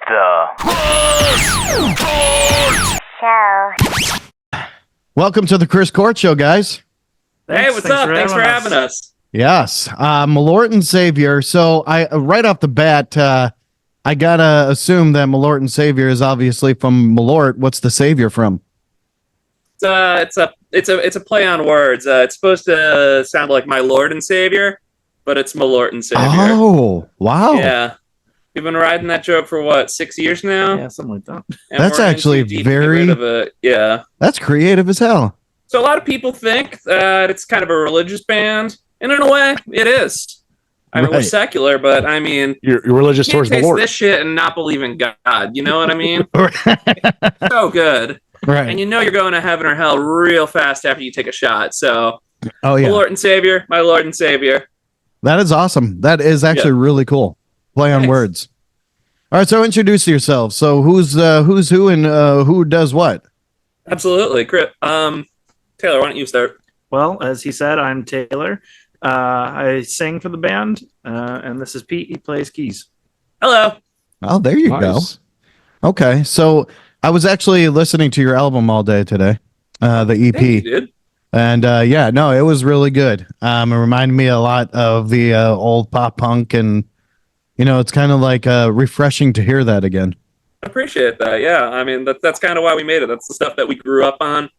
Show. Welcome to the Chris Court Show, guys. Hey, what's up? Thanks for having us. Yes, Malört and Savior. So I right off the bat, I gotta assume that Malört and Savior is obviously from Malört. What's the Savior from? It's a play on words. It's supposed to sound like my Lord and Savior, but it's Malört and Savior. Oh, wow. Yeah. We've been riding that joke for what, 6 years now? Yeah, something like that. And That's we're in actually too deep to get rid of it. Yeah. That's creative as hell. So a lot of people think that it's kind of a religious band, and in a way, it is. I mean, we're secular, but I mean, you're religious towards the Lord. This shit and not believe in God. You know what I mean? So good. Right. And you know you're going to heaven or hell real fast after you take a shot. So, oh yeah, Lord and Savior, my Lord and Savior. That is awesome. That is actually really cool. Play on words. All right, so introduce yourselves. So who's who and who does what? Absolutely, Taylor. Why don't you start? Well, as he said, I'm Taylor. I sing for the band, and this is Pete. He plays keys. Hello. Oh, there you go. Okay, so I was actually listening to your album all day today, the EP. Thank you, dude. And yeah, no, it was really good. It reminded me a lot of the old pop punk, and you know, it's kind of like refreshing to hear that again. I appreciate that. Yeah, I mean that's kind of why we made it. That's the stuff that we grew up on.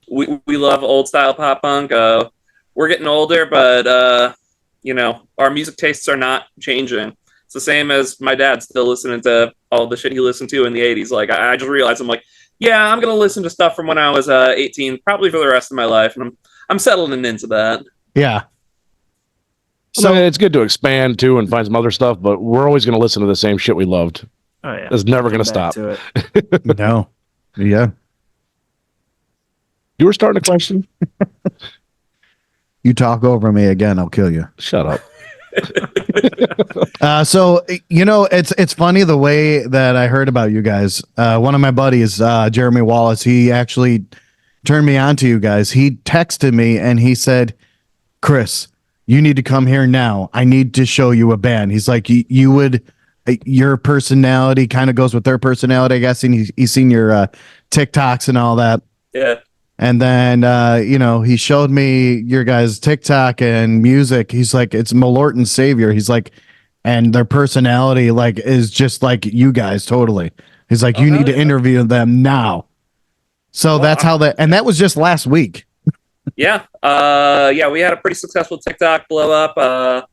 We love old style pop punk. We're getting older, but you know, our music tastes are not changing. It's the same as my dad still listening to all the shit he listened to in the 80s. Like I just realized I'm like, yeah, I'm gonna listen to stuff from when I was 18, probably for the rest of my life, and I'm settling into that. Yeah. So it's good to expand too and find some other stuff, but we're always going to listen to the same shit we loved. Oh yeah, it's never going to stop. No. Yeah. You were starting a question. You talk over me again, I'll kill you. Shut up. So you know, it's funny the way that I heard about you guys. One of my buddies, Jeremy Wallace, he actually turned me on to you guys. He texted me and he said, Chris, you need to come here now. I need to show you a band. He's like, you would, your personality kind of goes with their personality, I guess. And he's seen your TikToks and all that. Yeah. And then, you know, he showed me your guys' TikTok and music. He's like, it's Malört and Savior. He's like, and their personality like is just like you guys totally. He's like, you need to interview them now. So that's how that, and that was just last week. Yeah. Yeah, we had a pretty successful TikTok blow up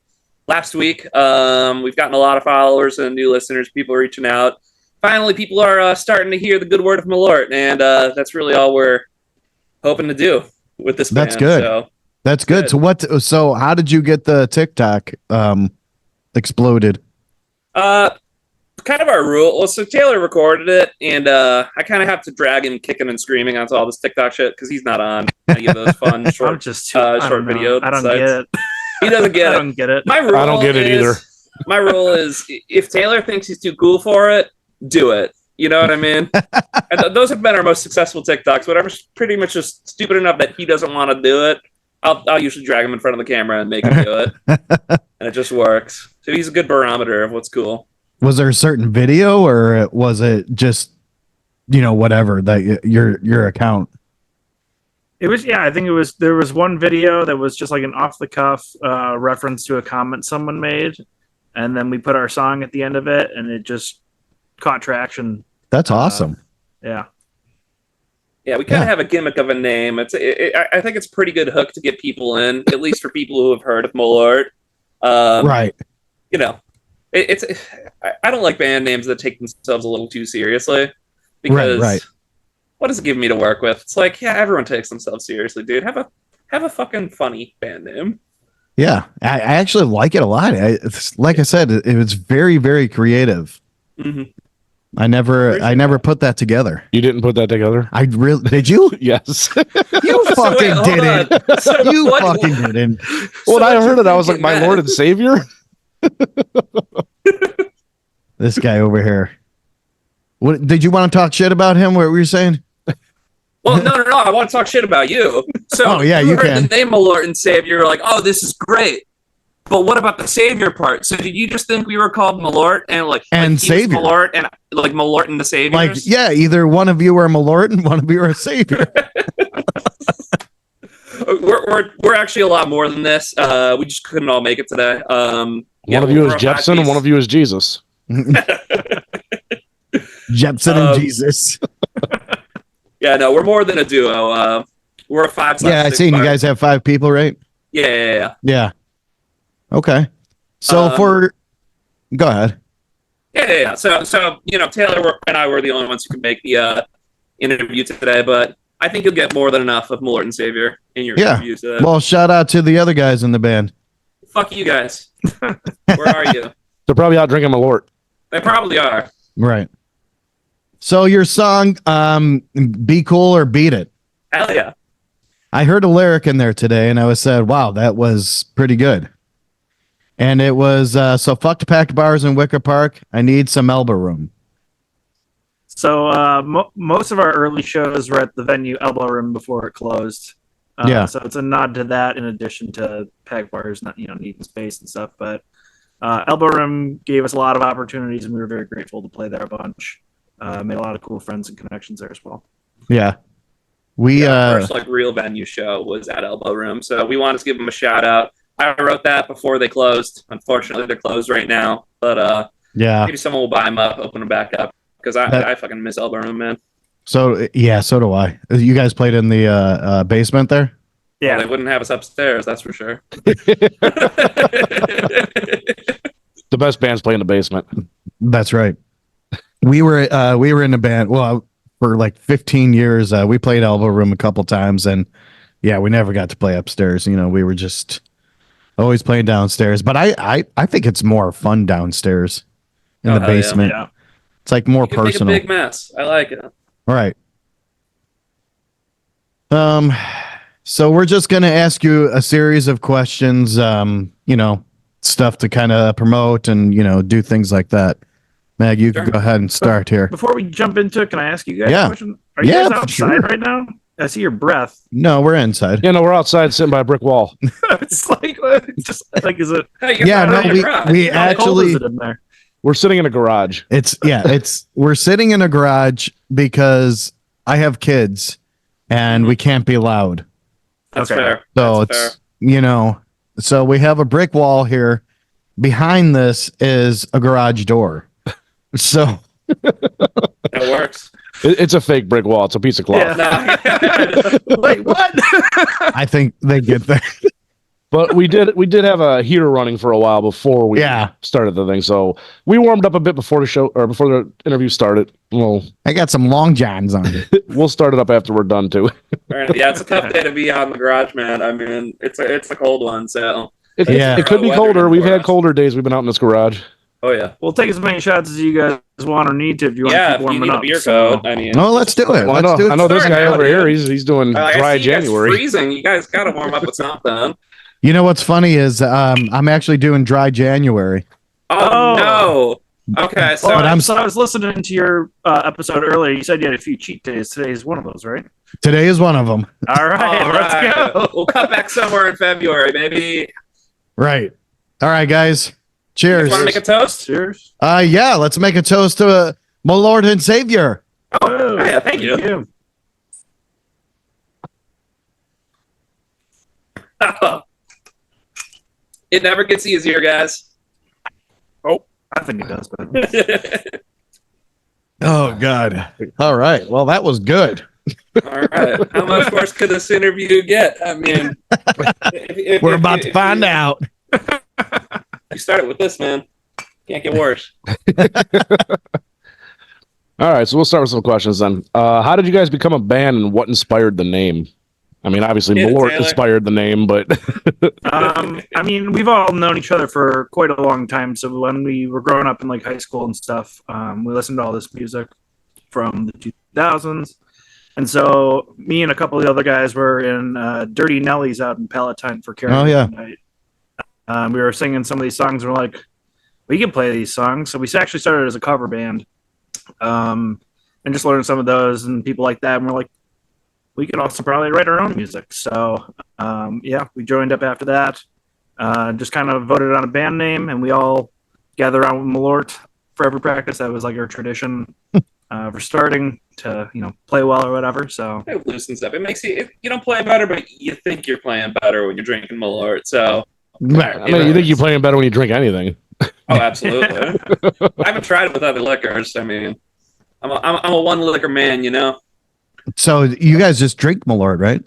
last week. We've gotten a lot of followers and new listeners, people reaching out. Finally, people are starting to hear the good word of Malört, and that's really all we're hoping to do with this band. That's good. So, that's good. So how did you get the TikTok exploded? Kind of our rule. Well, so Taylor recorded it, and I kind of have to drag him kicking and screaming onto all this TikTok shit because he's not on any of those fun short video. I don't sites. Get it. He doesn't get it. I don't get it. My rule I don't get it either. My rule is if Taylor thinks he's too cool for it, do it. You know what I mean? And those have been our most successful TikToks. Whatever's pretty much just stupid enough that he doesn't want to do it, I'll usually drag him in front of the camera and make him do it, and it just works. So he's a good barometer of what's cool. Was there a certain video, or was it just, you know, whatever that your account? It was, yeah. I think it was. There was one video that was just like an off the cuff reference to a comment someone made, and then we put our song at the end of it, and it just caught traction. That's awesome. Yeah. Yeah, we kind of have a gimmick of a name. I think it's a pretty good hook to get people in, at least for people who have heard of Malört. Right. You know, I don't like band names that take themselves a little too seriously, because what does it give me to work with? It's like, yeah, everyone takes themselves seriously, dude. Have a fucking funny band name. Yeah, I actually like it a lot. Like I said, it was very, very creative. Mm-hmm. I never put that together. You didn't put that together? I really did. You? Yes. You fucking didn't. You fucking didn't. When I heard it, I was like, my Lord and Savior. This guy over here. What did you want to talk shit about him? What were you saying? Well, no. I want to talk shit about you. So, oh yeah, you heard can. The name Malört and Savior. You're like, oh, this is great. But what about the savior part? So did you just think we were called Malört and And he was savior. Malört and like Malört and the saviors? Like, yeah, either one of you are Malört and one of you are a savior. We're actually a lot more than this. We just couldn't all make it today. One of you is Jepsen and one of you is Jesus. Jepsen and Jesus. Yeah, no, we're more than a duo. We're a 5. Yeah, I seen you guys have 5 people, right? Yeah. Yeah. Okay. So go ahead. Yeah. So Taylor and I were the only ones who could make the interview today, but I think you'll get more than enough of Malört and Savior in your interview today. Well, shout out to the other guys in the band. Fuck you guys. Where are you? They're probably out drinking Malört. They probably are. Right. So your song, Be Cool or Beat It. Hell yeah. I heard a lyric in there today and I said, wow, that was pretty good. And it was, so fuck the packed bars in Wicker Park. I need some elbow room. So most of our early shows were at the venue Elbow Room before it closed. Yeah. So it's a nod to that in addition to packed bars, not needing space and stuff. But Elbow Room gave us a lot of opportunities, and we were very grateful to play there a bunch. Made a lot of cool friends and connections there as well. Yeah. Our first real venue show was at Elbow Room, so we wanted to give them a shout out. I wrote that before they closed. Unfortunately, they're closed right now, but maybe someone will buy them up, open them back up, because I fucking miss Elbow Room, man. So yeah, so do I. You guys played in the basement there? Yeah, well, they wouldn't have us upstairs, that's for sure. The best bands play in the basement. That's right. We were in a band. Well, for like 15 years, we played Elbow Room a couple times, and yeah, we never got to play upstairs. We were just always playing downstairs. But I think it's more fun downstairs in the basement. Yeah. It's like more you can personal. make a big mess. I like it. All right. So we're just gonna ask you a series of questions. Stuff to kind of promote and do things like that. Mag, you can go ahead and start here. Before we jump into it, can I ask you guys a question? Are you guys outside right now? I see your breath. No, we're inside. Yeah, no, we're outside sitting by a brick wall. It's like is it? Yeah, no, we How cold is actually it in there? We're sitting in a garage. We're sitting in a garage because I have kids and we can't be loud. That's Okay. fair. So That's it's so we have a brick wall here. Behind this is a garage door. So That works. It's a fake brick wall. It's a piece of cloth. Yeah. Wait, what? I think they get that. But we did have a heater running for a while before we started the thing. So we warmed up a bit before the show or before the interview started. Well, I got some long johns on. we'll start it up after we're done too. Yeah, it's a tough day to be out in the garage, man. I mean, it's a cold one, so It could be colder. We've had colder days. We've been out in this garage. Oh yeah. We'll take as many shots as you guys want or need to if you want to Yeah, keep if you warming need a up. beer so- coat, I mean, No, let's do it. Well, Let's do it. I know this Sorry, guy man. over here. He's doing I dry see you guys January. freezing. You guys got to warm up with something. You know what's funny is I'm actually doing dry January. Oh no. Okay, so But I was listening to your episode earlier. You said you had a few cheat days. Today is one of those, right? Today is one of them. All right, let's go. We'll cut back somewhere in February, maybe. Right. All right, guys. Cheers. Want to make a toast? Cheers. Yeah, let's make a toast to my Lord and Savior. Oh, yeah, thank you. It never gets easier, guys. I think it does, but Oh God. All right. Well, that was good. All right. How much worse could this interview get? I mean, We're about to find out. You started with this, man. Can't get worse. All right, so we'll start with some questions then. How did you guys become a band and what inspired the name? I mean, obviously, Yeah, Malört Taylor. inspired the name, but I mean, we've all known each other for quite a long time. So when we were growing up in like high school and stuff, we listened to all this music from the 2000s. And so me and a couple of the other guys were in Dirty Nellies out in Palatine for karaoke Oh, yeah. night. We were singing some of these songs. And we're like, we can play these songs. So we actually started as a cover band, and just learned some of those and people like that. And we're like, we could also probably write our own music. So yeah, we joined up after that. just kind of voted on a band name, and we all gather around with Malört for every practice. That was like our tradition for starting to play well or whatever. So It loosens up. It makes you don't play better, but you think you're playing better when you're drinking Malört. So I mean, you think you're playing better when you drink anything. oh, absolutely. I haven't tried it with other liquors. I mean, I'm a one liquor man, So you guys just drink Malört, right?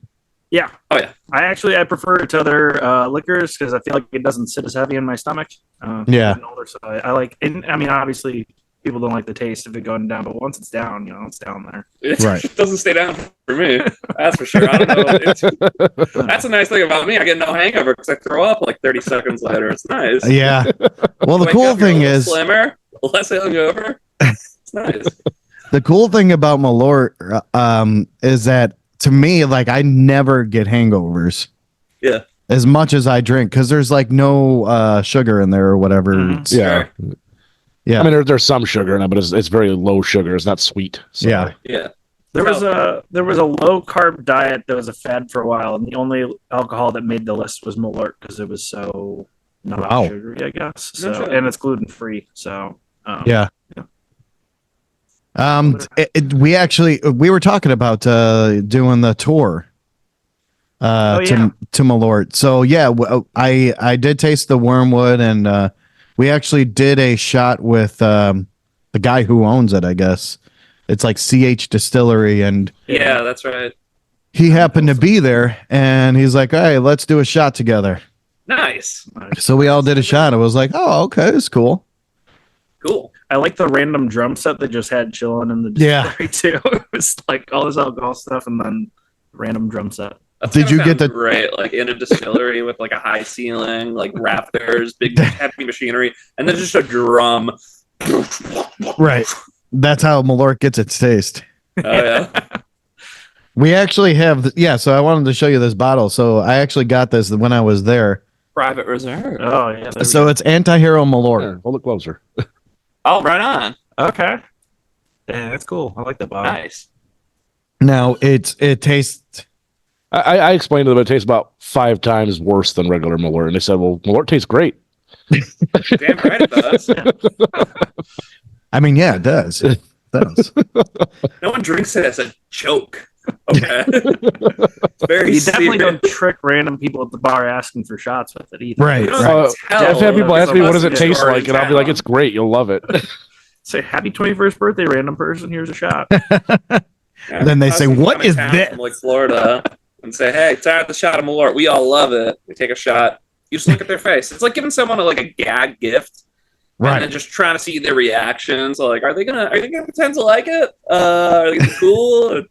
yeah. Oh yeah. I prefer it to other liquors because I feel like it doesn't sit as heavy in my stomach. Yeah. Getting older, so I like. And, I mean, obviously, people don't like the taste of it going down, but once it's down, it's down there. Right. It doesn't stay down for me. That's for sure. I don't know. That's a nice thing about me. I get no hangover because I throw up like 30 seconds later. It's nice. Yeah. Well, the Wake cool up, you're a thing little is slimmer, less hungover. It's nice. the cool thing about Malört is that to me, like I never get hangovers. Yeah. As much as I drink, because there's like no sugar in there or whatever. Mhm. Yeah. Yeah. I mean, there's some sugar in it, but it's very low sugar. It's not sweet. So. Yeah. Yeah. There was a low carb diet that was a fad for a while, and the only alcohol that made the list was Malört because it was so not Wow. sugary, I guess. No So sugar. and it's gluten free. So Yeah. Yeah. We were talking about doing the tour to Malört. So yeah, I did taste the wormwood, and we actually did a shot with the guy who owns it. I guess it's like CH Distillery, and Yeah, that's right. he happened to be there, and he's like, "Hey, let's do a shot together." Nice. So we all did a shot. It was like, "Oh, okay, it's cool." Cool. I like the random drum set they just had chilling in the Yeah. distillery too. It was like all this alcohol stuff and then random drum set. That's Did gonna you get sound the- great, like in a distillery with like a high ceiling, like rafters, big heavy machinery, and then just a drum. Right. That's how Malört gets its taste. Oh yeah. We actually have, so I wanted to show you this bottle. So I actually got this when I was there. Private reserve. Oh yeah. there we So go. it's Anti-Hero Malört. Here, hold it closer. Oh, right on. Okay. Yeah, that's cool. I like that bottle. Nice. Now it tastes, I explained to them it tastes about 5 times worse than regular Malört, and they said, "Well, Malört tastes great." Damn right it does. I mean, yeah, it does. It does. No one drinks it as a joke. Okay. It's very You definitely serious. don't trick random people at the bar asking for shots with it either. Right. You don't right. tell I've had people ask me, "What does it unless taste you're like?" And I'll be like, "It's great. You'll love it." Say happy 21st birthday, random person. Here's a shot. Yeah. Then they I say, was "What coming is down this?" From like Florida, and say, "Hey, try out the shot of Malört. We all love it." We take a shot. You just look at their face. It's like giving someone like a gag gift, and then Right. just trying to see their reactions. Like, are they gonna pretend to like it? Are they gonna be cool?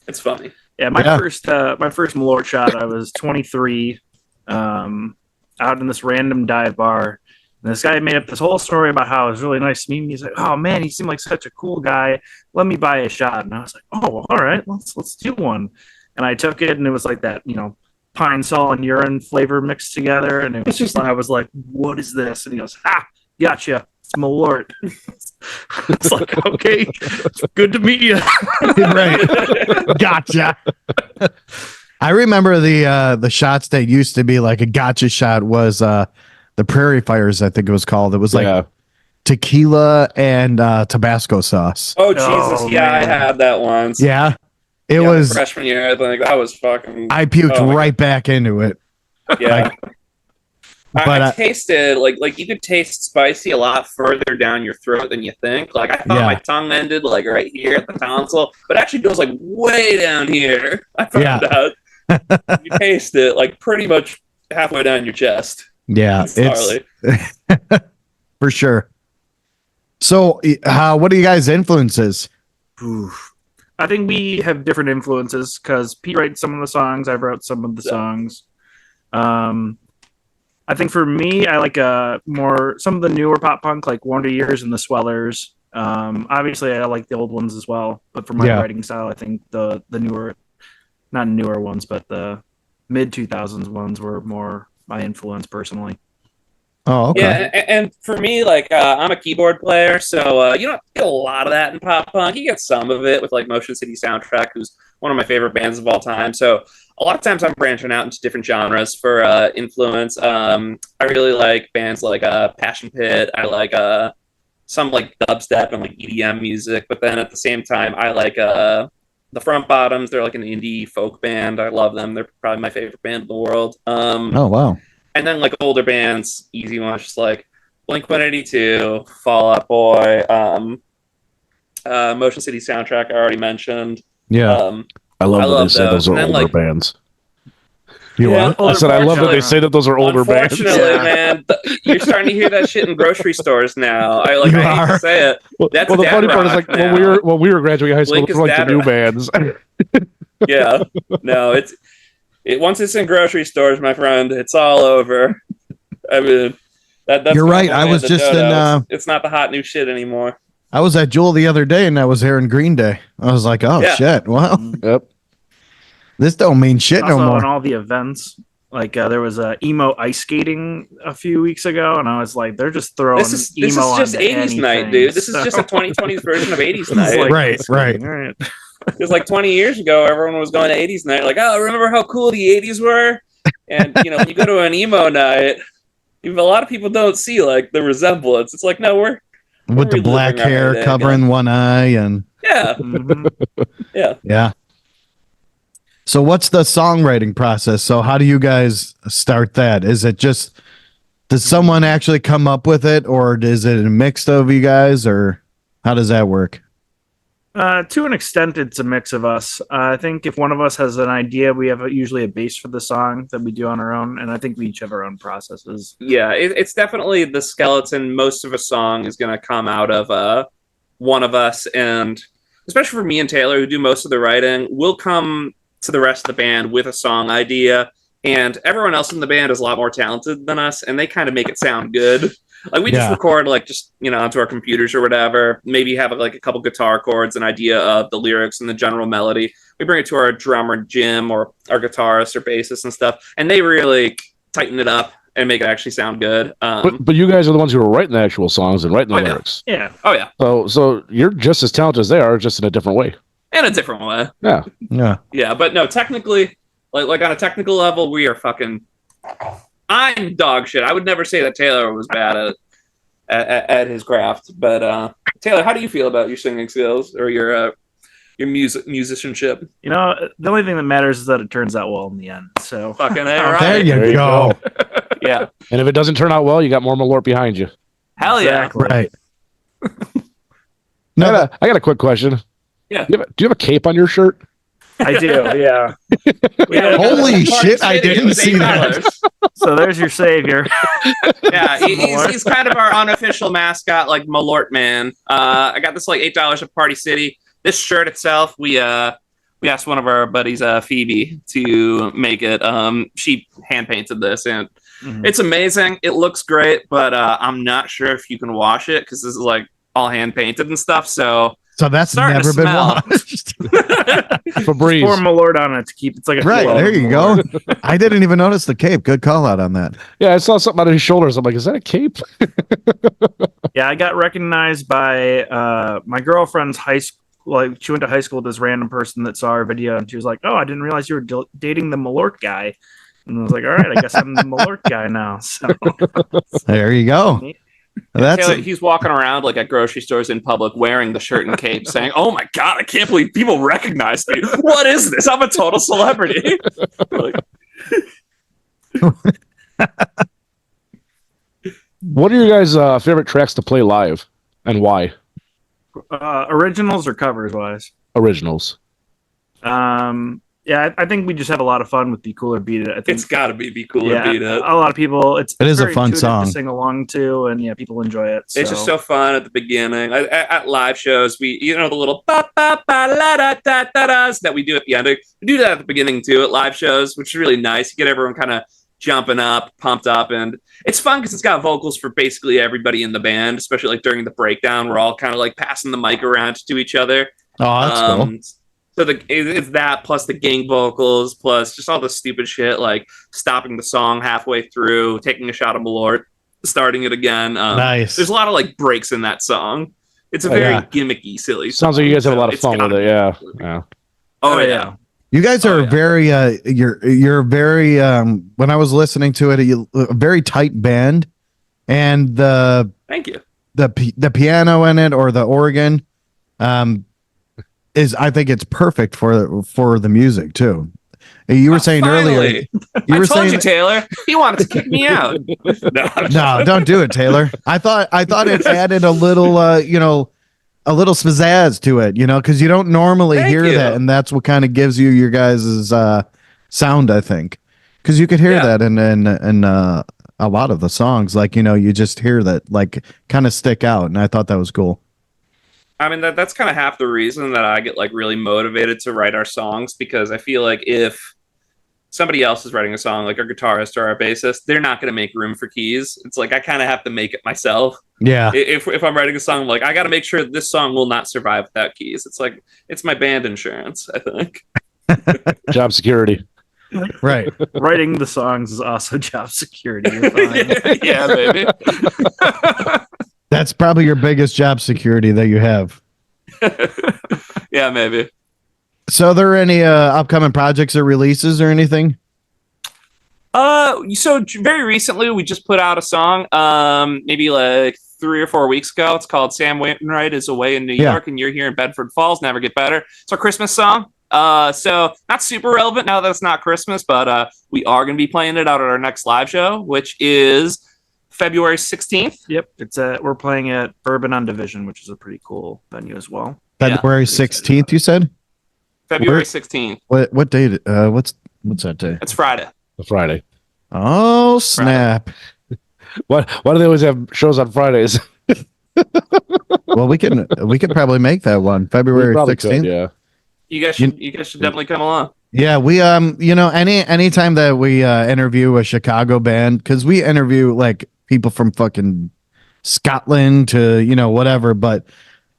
It's funny. Yeah, my Yeah. first Malört shot. I was 23, out in this random dive bar. And this guy made up this whole story about how it was really nice to meet me. He's like, "Oh man, he seemed like such a cool guy. Let me buy a shot." And I was like, "Oh, all right, let's do one." And I took it, and it was like that, pine sol and urine flavor mixed together. And it was just, I was like, "What is this?" And he goes, "Ah, gotcha. It's Malört." It's like, okay, good to meet you. Right. Gotcha. I remember the shots that used to be like a gotcha shot was the Prairie Fires, I think it was called. It was like Yeah. tequila and Tabasco sauce. Oh Jesus, Oh, yeah, I man. had that once. Yeah. It Yeah, was, freshman year. I think that was fucking. I puked Oh my right back into it. Yeah. But, I tasted like you could taste spicy a lot further down your throat than you think. Like I thought Yeah. my tongue ended like right here at the tonsil, but it actually goes like way down here. I found Yeah. out. You taste it like pretty much halfway down your chest. Yeah. It's It's gnarly. for sure. So, what are you guys' influences? Oof. I think we have different influences because Pete writes some of the songs. I wrote some of the songs. I think for me, I like more some of the newer pop punk, like Wonder Years and the Swellers. Obviously, I like the old ones as well, but for my Yeah. writing style, I think the newer, not newer ones, but the mid 2000s ones were more my influence personally. Oh, okay. Yeah, and for me, like I'm a keyboard player, so you don't get a lot of that in pop punk. You get some of it with like Motion City Soundtrack, who's one of my favorite bands of all time. So a lot of times I'm branching out into different genres for influence. I really like bands like Passion Pit. I like some like dubstep and like EDM music, but then at the same time, I like the Front Bottoms. They're like an indie folk band. I love them. They're probably my favorite band in the world. Oh wow! And then like older bands, easy ones, just like Blink-182, Fall Out Boy, Motion City Soundtrack. I already mentioned. Yeah, I love that they love say those are And then, older like, bands. you Yeah. what? I said I love that they say that those are older bands. Unfortunately, Yeah. man, you're starting to hear that shit in grocery stores now. I You hate to are. say it. Well, That's the dad funny part is rock like now. when we were graduating high school, Blink those is were like the dad new rock. bands. Yeah, no, it once it's in grocery stores, my friend, it's all over. I mean, that's You're the right. whole I way was of the just dodo. in, It's not the hot new shit anymore. I was at Jewel the other day, and I was hearing Green Day. I was like, oh Yeah. shit! Well, Yep. this don't mean shit no Also, more. on all the events, like there was emo ice skating a few weeks ago, and I was like, they're just throwing This is emo just onto 80s night, anything, dude. This is so- just a 2020s version of 80s It's night. like Right, ice skating, right. all right. Because like 20 years ago, everyone was going to 80s night. Like, oh, remember how cool the 80s were? And you know, when you go to an emo night, even a lot of people don't see like the resemblance. It's like, no, we're With the reliving black our hair heyday covering again. one eye, and Yeah, Mhm. yeah. yeah. So what's the songwriting process? So how do you guys start that? Is it just does someone actually come up with it, or is it a mix of you guys, or how does that work? To an extent, it's a mix of us. I think if one of us has an idea, we have usually a base for the song that we do on our own, and I think we each have our own processes. Yeah, it's definitely the skeleton. Most of a song is going to come out of one of us, and especially for me and Taylor, who do most of the writing, we'll come to the rest of the band with a song idea, and everyone else in the band is a lot more talented than us, and they kind of make it sound good. Like we just Yeah. record like just onto our computers or whatever. Maybe have like a couple guitar chords, an idea of the lyrics and the general melody. We bring it to our drummer Jim or our guitarist or bassist and stuff, and they really tighten it up and make it actually sound good. But you guys are the ones who are writing the actual songs and writing the Oh, yeah. lyrics. Yeah, Oh yeah, So you're just as talented as they are, just in a different way. in a different way. Yeah. Yeah. Yeah, but no, technically, like on a technical level, we are fucking. I'm dog shit. I would never say that Taylor was bad at his craft, but Taylor, how do you feel about your singing skills or your musicianship? you know, the only thing that matters is that it turns out well in the end. So Fucking There right. you There you go. Yeah, And if it doesn't turn out well, you got more Malört behind you. hell yeah. Exactly. Right. No, I got a quick question. Yeah. Do you have a cape on your shirt? I do. Yeah. Yeah, Holy Party shit, I City, it didn't was see that. $8. So there's your savior. Yeah, he's kind of our unofficial mascot, like Malört man. I got this like $8 at Party City. This shirt itself, we asked one of our buddies, Phoebe, to make it. She hand painted this, and Mhm. it's amazing. It looks great, but I'm not sure if you can wash it because this is like all hand painted and stuff. So that's starting to never been smell. watched. Febreze. Pour Malört on it to keep. It's like a Right, flow there of you Malört. go. I didn't even notice the cape. Good call out on that. Yeah, I saw something on his shoulders. I'm like, is that a cape? Yeah, I got recognized by my girlfriend's high school. Like she went to high school with this random person that saw our video, and she was like, "Oh, I didn't realize you were dating the Malört guy." And I was like, "All right, I guess I'm the Malört guy now." So There you go. That's Taylor, he's walking around like at grocery stores in public wearing the shirt and cape, saying, "Oh my god, I can't believe people recognize me. What is this? I'm a total celebrity." Like, What are your guys' favorite tracks to play live, and why? originals or covers wise. Originals. Yeah, I think we just have a lot of fun with Be Cool or Beat It. I think it's got to be cool yeah, to beat it. a lot of people. It is a very fun intuitive song. to sing along to, and yeah, people enjoy it. It's just so fun at the beginning. At live shows, the little ba ba ba la da da da da's that we do at the end. We do that at the beginning too at live shows, which is really nice. You get everyone kind of jumping up, pumped up, and it's fun because it's got vocals for basically everybody in the band, especially like during the breakdown. We're all kind of like passing the mic around to each other. Oh, that's cool. So it's that plus the gang vocals plus just all the stupid shit like stopping the song halfway through, taking a shot of Malört, starting it again. Nice. There's a lot of like breaks in that song. It's a Oh, very yeah. gimmicky, silly. Sounds like you guys have a lot of fun with it. Yeah. Absolutely. Yeah. Oh yeah. You guys are very you're very when I was listening to it, a very tight band, and Thank you. the piano in it or the organ is, I think it's perfect for the music too. You were saying earlier, I told you, Taylor. He wanted to kick me out. No, don't do it, Taylor. I thought it added a little a little pizzazz to it, because you don't normally hear that, and that's what kind of gives you your guys' sound, I think, because you could hear that in a lot of the songs, like you just hear that like kind of stick out, and I thought that was cool. I mean, that's kind of half the reason that I get like really motivated to write our songs, because I feel like if somebody else is writing a song, like our guitarist or our bassist, they're not going to make room for keys. It's like I kind of have to make it myself. Yeah. If I'm writing a song, I'm like, I got to make sure this song will not survive without keys. It's like, it's my band insurance, I think. Job security. Right. Writing the songs is also job security. Yeah, baby. That's probably your biggest job security that you have. Yeah, maybe. So are there any upcoming projects or releases or anything? So very recently we just put out a song, maybe like 3 or 4 weeks ago. It's called Sam Wainwright is Away in New York and You're Here in Bedford Falls, Never Get Better. It's our Christmas song. So not super relevant now that it's not Christmas, but we are going to be playing it out at our next live show, which is February 16th. Yep. We're playing at Bourbon on Division, which is a pretty cool venue as well. February 16th, you said? February 16th. What date? What's that day? It's Friday. A Friday. Oh, snap. Why do they always have shows on Fridays? Well, we could probably make that one. February 16th. Yeah. You guys should definitely come along. Yeah, we anytime that we interview a Chicago band, because we interview like people from fucking Scotland to whatever, but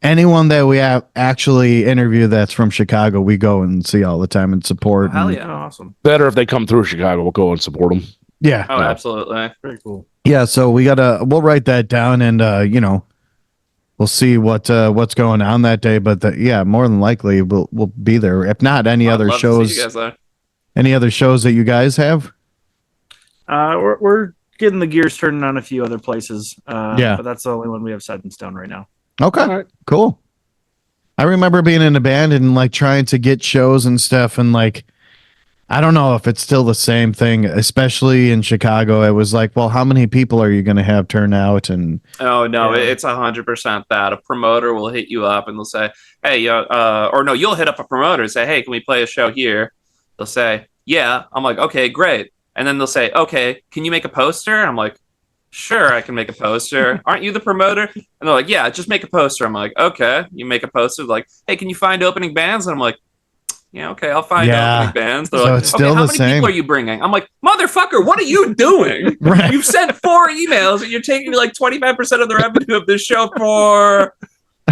anyone that we actually interview that's from Chicago, we go and see all the time and support. Hell yeah, awesome. Better if they come through Chicago, we'll go and support them. Yeah. Oh, absolutely. Very cool. Yeah, so we'll write that down, and we'll see what's going on that day. But more than likely we'll be there. If not, any other shows, any other shows that you guys have? We're getting the gears turning on a few other places. Yeah, but that's the only one we have set in stone right now. Okay, right. Cool. I remember being in a band and like trying to get shows and stuff, and like I don't know if it's still the same thing, especially in Chicago. It was like, well, how many people are you going to have turn out? And oh no, it's 100% that a promoter will hit you up and they'll say, hey, or no, you'll hit up a promoter and say, hey, can we play a show here? They'll say, yeah. I'm like, okay, great. And then they'll say, okay, can you make a poster? I'm like, sure, I can make a poster. Aren't you the promoter? And they're like, yeah, just make a poster. I'm like, okay. You make a poster. Like, hey, can you find opening bands? And I'm like, yeah, okay, I'll find opening bands. They're so like, it's still okay, how the many same. people are you bringing? I'm like, motherfucker, what are you doing? Right. You've sent 4 emails and you're taking like 25% of the revenue of this show for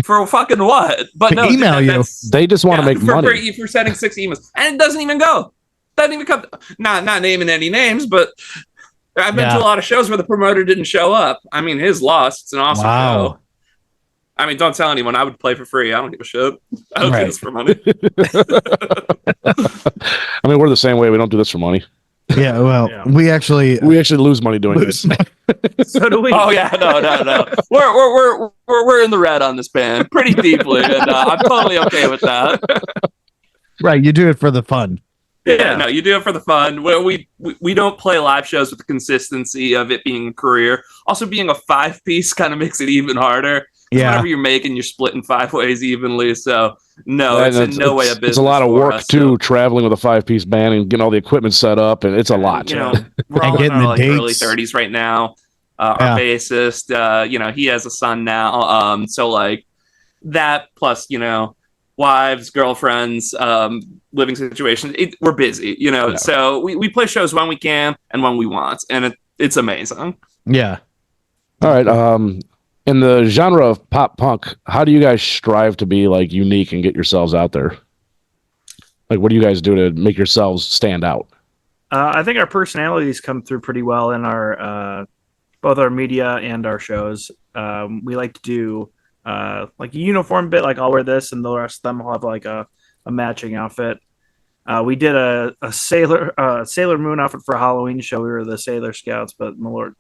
fucking what? But no, email you. They just want to make money. For sending 6 emails. And it doesn't even go. Doesn't even come. Not naming any names, but I've been to a lot of shows where the promoter didn't show up. I mean, his loss. It's an awesome show. I mean, don't tell anyone. I would play for free. I don't give a shit. I don't do this for money. I mean, we're the same way. We don't do this for money. Yeah, well, we actually lose money doing this. So do we. Oh yeah, no. We're in the red on this band pretty deeply, and I'm totally okay with that. Right, you do it for the fun. Yeah, no, you do it for the fun. We don't play live shows with the consistency of it being a career. Also, being a 5-piece kind of makes it even harder. Yeah, whatever you're making, you're splitting 5 ways evenly. So no, it's in no way a business. It's a lot of work too, traveling with a 5-piece band and getting all the equipment set up, and it's a lot. We're all in our early 30s right now. Our bassist, he has a son now. So like that plus, wives, girlfriends, living situations. We're busy, So we play shows when we can and when we want, and it's amazing. Yeah. All right. In the genre of pop punk, how do you guys strive to be like unique and get yourselves out there? Like, what do you guys do to make yourselves stand out? I think our personalities come through pretty well in our both our media and our shows. We like to do like a uniform bit, like I'll wear this, and the rest of them will have like a a matching outfit. We did a Sailor Moon outfit for a Halloween show. We were the Sailor Scouts, but Malört.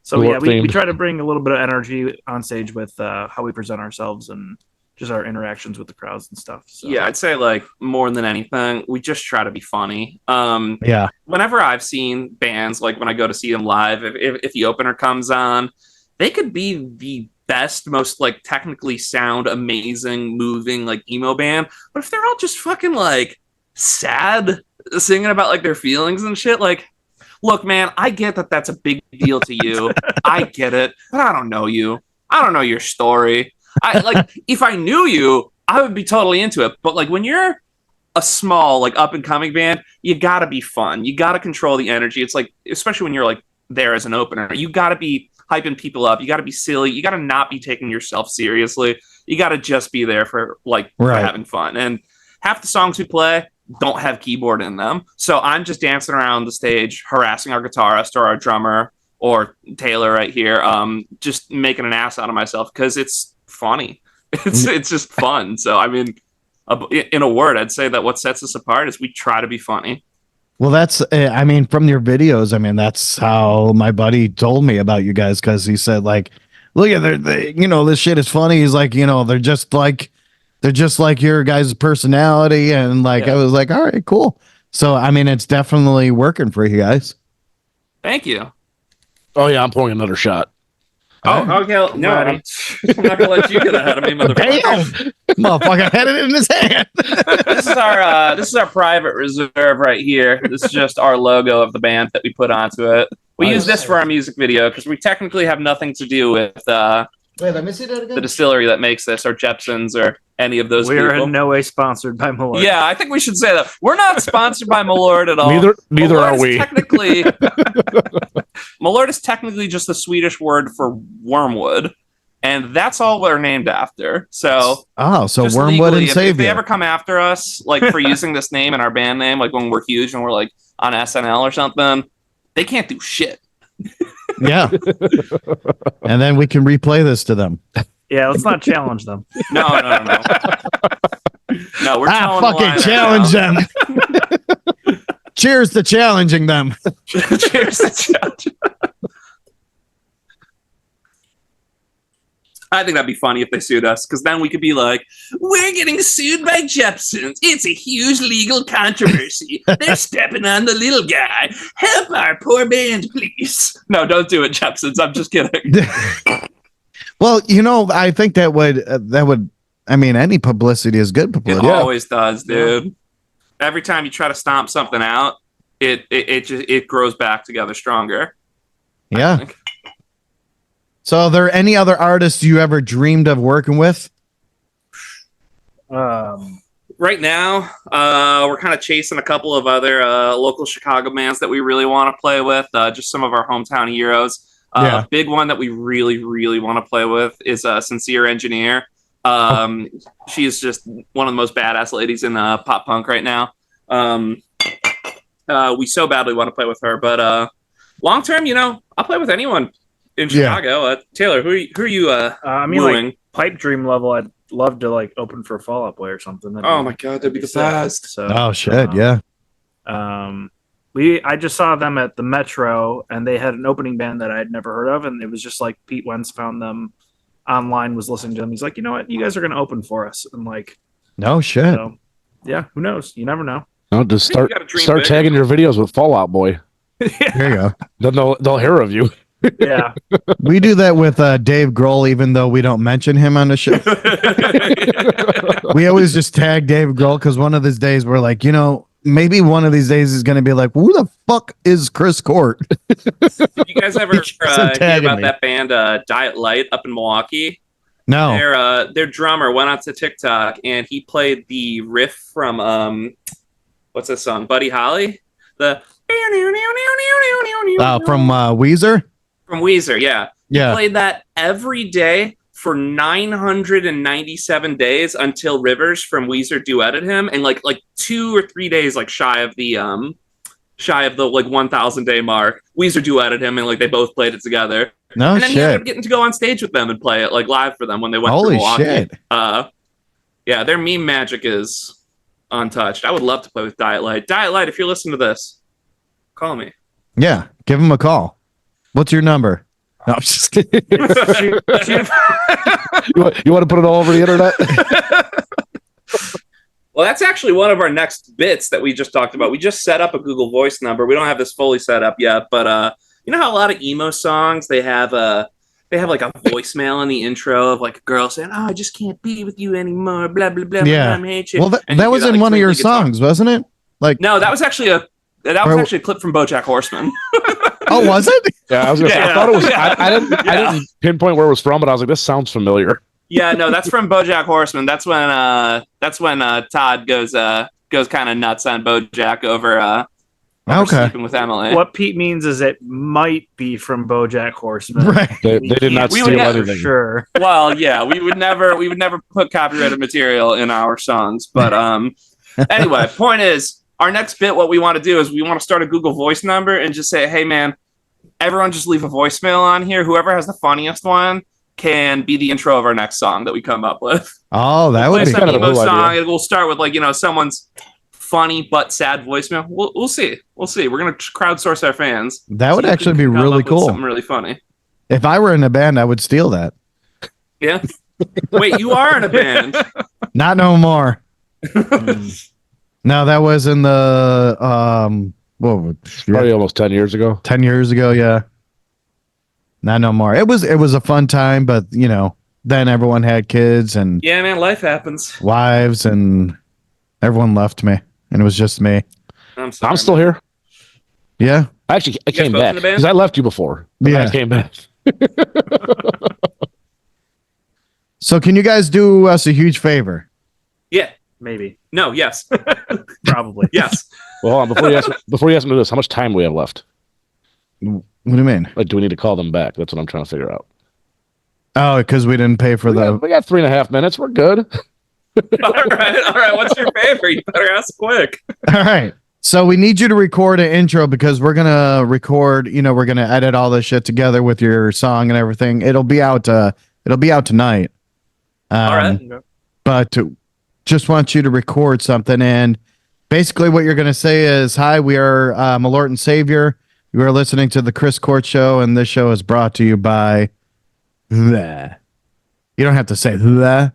So yeah, we try to bring a little bit of energy on stage with how we present ourselves and just our interactions with the crowds and stuff. So. Yeah, I'd say like more than anything, we just try to be funny. Yeah. Whenever I've seen bands, like when I go to see them live, if the opener comes on, they could be the best, most like technically sound, amazing, moving like emo band, but if they're all just fucking like sad, singing about like their feelings and shit, like, look, man, I get that that's a big deal to you. I get it, but I don't know you. I don't know your story. I like if I knew you, I would be totally into it. But like when you're a small, like up and coming band, you gotta be fun. You gotta control the energy. It's like, especially when you're like there as an opener, you gotta be hyping people up. You gotta be silly. You gotta not be taking yourself seriously. You gotta just be there for like for having fun. And half the songs we play don't have keyboard in them. So I'm just dancing around the stage, harassing our guitarist or our drummer or Taylor right here, just making an ass out of myself because it's funny. It's just fun. So I mean, in a word, I'd say that what sets us apart is we try to be funny. Well, that's, I mean, from your videos, I mean, that's how my buddy told me about you guys, because he said, like, look at this shit is funny. He's like, they're just like your guys' personality. And like, I was like, all right, cool. So, I mean, it's definitely working for you guys. Thank you. Oh, yeah, I'm pouring another shot. Oh, okay. No, I'm not gonna let you get ahead of me, motherfucker. Damn, motherfucker had it in his hand. This is our private reserve right here. This is just our logo of the band that we put onto it. We use this for our music video because we technically have nothing to do with Wait, let me see that again. the distillery that makes this, or Jepson's, or any of those We're people. in no way sponsored by Malört. Yeah, I think we should say that. We're not sponsored by Malört at all. Neither are we. Malört is technically just the Swedish word for wormwood, and that's all we're named after. So so just Wormwood legally, and Savior. if they ever come after us, like for using this name in our band name, like when we're huge and we're like on SNL or something, they can't do shit. Yeah. And then we can replay this to them. Yeah, let's not challenge them. No. No, we're fucking challenge them. Cheers to challenging them. Cheers to challenge. I think that'd be funny if they sued us, because then we could be like, we're getting sued by Jepsons. It's a huge legal controversy. They're stepping on the little guy. Help our poor band, please. No, don't do it, Jepsons. I'm just kidding. Well, I think that would, I mean, any publicity is good It publicity. always does, dude. Every time you try to stomp something out, it grows back together stronger. Yeah. So are there any other artists you ever dreamed of working with? Right now, we're kind of chasing a couple of other local Chicago bands that we really want to play with, just some of our hometown heroes. A big one that we really, really want to play with is Sincere Engineer. She is just one of the most badass ladies in pop punk right now. We so badly want to play with her, but long term, I'll play with anyone in Chicago. Taylor, who are you I mean, wooing? like pipe dream level, I'd love to like open for Fall Out Boy or something. Oh my god, that'd be the best. So, Oh shit, yeah. I just saw them at the Metro, and they had an opening band that I had never heard of, and it was just like Pete Wentz found them online, was listening to them. He's like, you know what, you guys are going to open for us, and like, No shit. so, yeah, who knows? You never know. No, just You gotta dream start big. tagging your videos with Fallout Boy. There you go. Then they'll hear of you. Yeah, We do that with Dave Grohl, even though we don't mention him on the show. We always just tag Dave Grohl because one of these days we're like, maybe one of these days is going to be like, who the fuck is Chris Court? Did you guys ever Keeps hear tagging about me. that band Diet Light up in Milwaukee? No. Their drummer went onto TikTok and he played the riff from what's this song? Buddy Holly? The From Weezer? from Weezer, yeah. Yeah. Played that every day for 997 days until Rivers from Weezer duetted him, and like 2 or 3 days shy of the 1,000 day mark. Weezer duetted him, and they both played it together. No And then he ended shit. up getting to go on stage with them and play it live for them when they went Holy to Milwaukee. shit. Yeah, their meme magic is untouched. I would love to play with Diet Light. Diet Light, if you're listening to this, call me. Yeah, give him a call. What's your number? No, I'm just kidding. Shoot- shoot- You want to put it all over the internet? Well, that's actually one of our next bits that we just talked about. We just set up a Google Voice number. We don't have this fully set up yet, but you know how a lot of emo songs they have like a voicemail in the intro of like a girl saying, "Oh, I just can't be with you anymore." Blah blah blah. Yeah. I hate you. Well, And that you was do in like, one of your twinkly guitar. songs, wasn't it? Like, No, that was actually a clip from BoJack Horseman. oh, was it? Yeah, I was gonna say, I Yeah. thought it was. Yeah. I didn't pinpoint where it was from, but I was like, this sounds familiar. Yeah, no, that's from BoJack Horseman. That's when Todd goes kind of nuts on BoJack over Okay. sleeping with Emily. What Pete means is it might be from BoJack Horseman. Right. They did not We steal would never- For anything. sure. Well, yeah, we would never put copyrighted material in our songs. But anyway, point is, our next bit, what we want to do is we want to start a Google Voice number and just say, hey man, everyone just leave a voicemail on here. Whoever has the funniest one can be the intro of our next song that we come up with. Oh, that would Play be some kind of a emo cool song. idea. We'll start with someone's funny but sad voicemail. We'll see. We're gonna crowdsource our fans. that would See who actually can be come up really with cool. Something really funny. If I were in a band, I would steal that. Yeah. Wait, you are in a band? Not no more. Mm. No, that was in the Probably almost 10 years ago. 10 years ago, yeah. Not no more. It was a fun time, but then everyone had kids and Yeah, man. Life happens. wives and everyone left me and it was just me. I'm sorry. I'm still here. Yeah. Actually, I You guys came both back in the band? because I left you before. But Yeah. I came back. So can you guys do us a huge favor? Yeah. Maybe. No. Yes. Probably. Yes. Well, hold on, before you ask me this, how much time do we have left? What do you mean? Like, do we need to call them back? That's what I'm trying to figure out. Oh, because we didn't pay for We got 3.5 minutes. We're good. All right. What's your favorite? You better ask quick. All right. So we need you to record an intro because we're gonna record. We're gonna edit all this shit together with your song and everything. It'll be out tonight. All right. But just want you to record something, and basically what you're gonna say is, "Hi, we are Malört and Savior. You are listening to the Chris Court Show, and this show is brought to you by." Bleh. You don't have to say bleh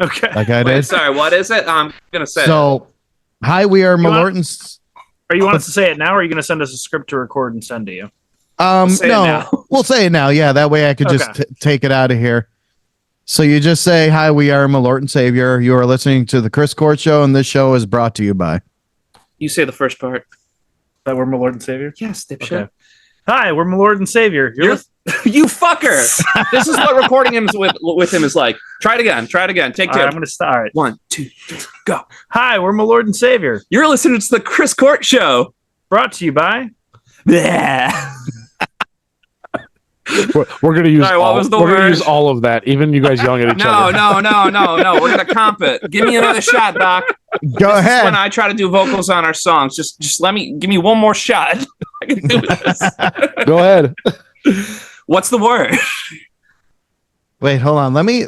Okay. like I Wait, did. sorry. What is it? I'm gonna say. So, hi, we are You want- Malört and. Are you want us to say it now, or are you going to send us a script to record and send to you? Say it No, now. we'll say it now. Yeah, that way I could just Okay. take it out of here. So you just say, "Hi, we are Malört and Savior. You are listening to the Chris Court Show, and this show is brought to you by." You say the first part. That we're Malört and Savior? Yes, dipshit. Okay. Hi, we're Malört and Savior. You're you fucker. This is what recording him with him is like. Try it again. Take All two. right, I'm going to start. 1, 2, 3, go. Hi, we're Malört and Savior. You're listening to the Chris Court Show. Brought to you by. Yeah. We're gonna use. Sorry, what was the we're gonna word? use all of that. Even you guys yelling at each No. other. We're gonna comp it. Give me another shot, Doc. Go This is ahead. when I try to do vocals on our songs. Just give me one more shot. I can do this. Go ahead. What's the word? Wait, hold on. Let me.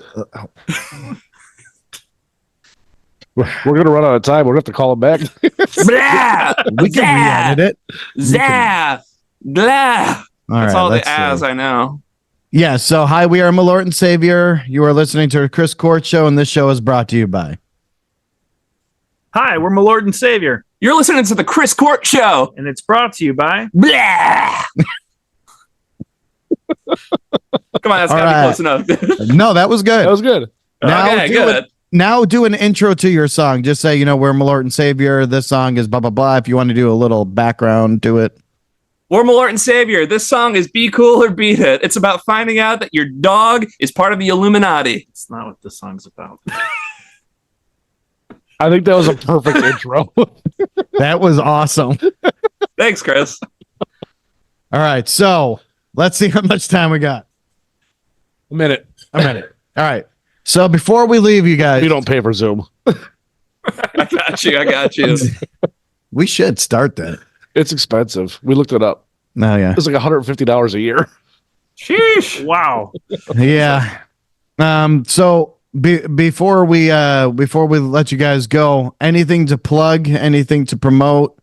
We're gonna run out of time. We're gonna have to call them back. Blah, We can re-edit it. zah, blah. All That's right, all the let's see. as I know. Yeah. So, hi, we are Malört and Savior. You are listening to the Chris Court Show, and this show is brought to you by. Hi, we're Malört and Savior. You're listening to the Chris Court Show. And it's brought to you by. Blah. Come on, that's All gotta right. be close enough. No, that was good. That was good. Now Okay, do good. Now do an intro to your song. Just say, we're Malört and Savior. This song is blah, blah, blah. If you want to do a little background to it. We're Malört and Savior. This song is Be Cool or Beat It. It's about finding out that your dog is part of the Illuminati. It's not what this song's about. I think that was a perfect intro. That was awesome. Thanks, Chris. All right. So let's see how much time we got. A minute. A minute. All right. So before we leave, you guys, We don't pay for Zoom. I got you. we should start that. It's expensive. We looked it up. No, yeah. It's like $150 a year. Sheesh. Wow. Yeah. So before we let you guys go, anything to plug, anything to promote?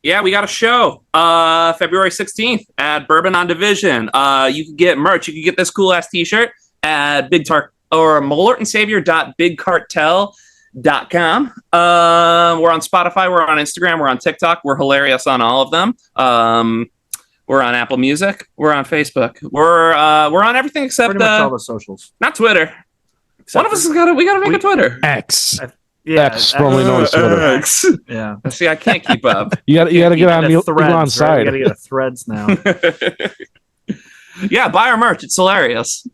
Yeah, we got a show February 16th at Bourbon on Division. You can get merch. You can get this cool ass t-shirt at Big Tart or malertandsavior.bigcartel.com. We're on Spotify, we're on Instagram, we're on TikTok, we're hilarious on all of them. We're on Apple Music, we're on Facebook, we're on everything except Pretty much all the socials. not Twitter. One of us has got we gotta make a Twitter. X. Yeah, X, formerly known as Twitter. X. Yeah. See, I can't keep up. You gotta get on And a Elon's Threads, right? side. We gotta get a Threads now. Yeah, buy our merch. It's hilarious.